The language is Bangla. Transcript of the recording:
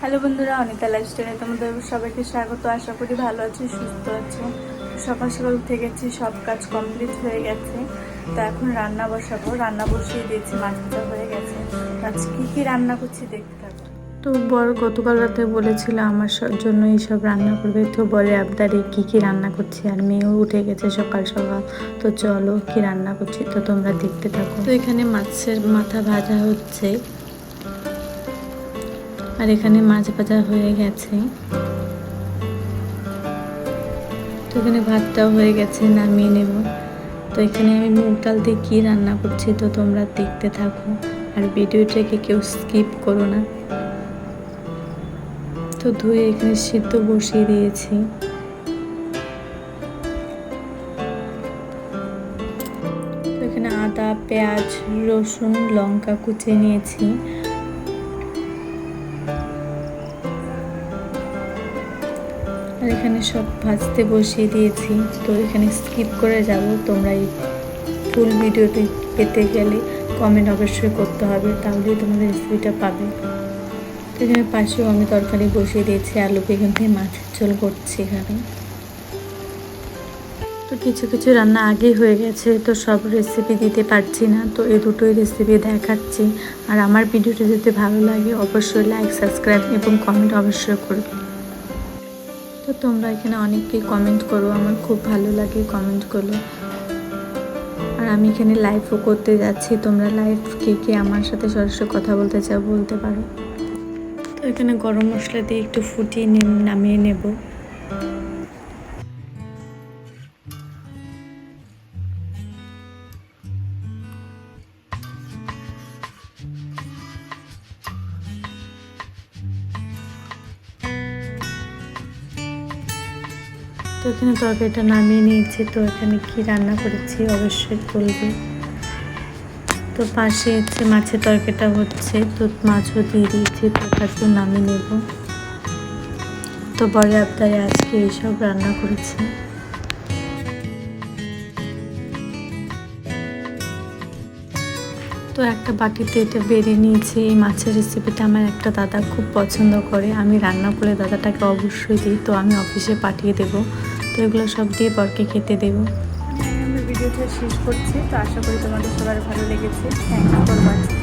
হ্যালো বন্ধুরা, অনিতা লাইফস্টাইলে তোমাদের সবাইকে স্বাগত। আশা করি ভালো আছো, সুস্থ আছো। সকাল সকাল উঠে গেছি, সব কাজ কমপ্লিট হয়ে গেছে। তো এখন রান্না বসাবো, রান্না বসিয়ে দিয়েছি, মাছ ভাজা হয়ে গেছে। আজ কী রান্না করছি দেখতে থাকো। তো বড় গতকাল রাতে বলেছিল আমার জন্য এইসব রান্না করবে, তো বলে আবদারে কী রান্না করছি। আর মেয়েও উঠে গেছে সকাল সকাল। তো চলো কী রান্না করছি তো তোমরা দেখতে থাকো। তো এখানে মাছের মাথা ভাজা হচ্ছে, আর এখানে মাছ ভাজা হয়ে গেছে। তো এখানে ভাতটাও হয়ে গেছে, নামিয়ে নেব। তো এখানে আমি মুগ ডাল দিয়ে কী রান্না করছি তো তোমরা দেখতে থাকো, আর ভিডিওটাকে কেউ স্কিপ করো না। তো ধুয়ে এখানে সিদ্ধ বসিয়ে দিয়েছি। তো এখানে আদা, পেঁয়াজ, রসুন, লঙ্কা কুচিয়ে নিয়েছি। আর এখানে সব ভাজতে বসিয়ে দিয়েছি। তো এখানে স্কিপ করে যাব, তোমরা এই ফুল ভিডিওটি পেতে গেলে কমেন্ট অবশ্যই করতে হবে, তাহলেই তোমাদের রেসিপিটা পাবে। তো এখানে পাশেও আমি তরকারি বসিয়ে দিয়েছি, আলু বেগুন দিয়ে মাছের ঝোল করছি এখানে। তো কিছু কিছু রান্না আগেই হয়ে গেছে, তো সব রেসিপি দিতে পারছি না, তো এই দুটোই রেসিপি দেখাচ্ছি। আর আমার ভিডিওটা যদি ভালো লাগে অবশ্যই লাইক, সাবস্ক্রাইব এবং কমেন্ট অবশ্যই করবে। তো তোমরা এখানে অনেকেই কমেন্ট করো, আমার খুব ভালো লাগে কমেন্ট করলে। আর আমি এখানে লাইভও করতে যাচ্ছি, তোমরা লাইভ কে আমার সাথে সরাসরি কথা বলতে চাও বলতে পারো। তো এখানে গরম মশলা দিয়ে একটু ফুটিয়ে নামিয়ে নেব। তো এখানে তরকারিটা নামিয়ে নিয়েছি। তো এখানে কি রান্না করেছি অবশ্যই বলবে। তো পাশে হচ্ছে মাছের তরকারিটা হচ্ছে, তো মাছও দিয়ে দিয়েছি, তরকারিও নামিয়ে নেব। তো বড় আবদারে আজকে এইসব রান্না করেছি। তো একটা বাটিতে এটা বেড়ে নিয়েছি। এই মাছের রেসিপিটা আমার একটা দাদা খুব পছন্দ করে, আমি রান্না করলে দাদাটাকে অবশ্যই দিই, তো আমি অফিসে পাঠিয়ে দেব। তো এগুলো সব দিয়ে বরকে খেতে দেবো। আমি ভিডিওটা শেষ করছি, তো আশা করি তোমাদের সবার ভালো লেগেছে। Thank you for watching.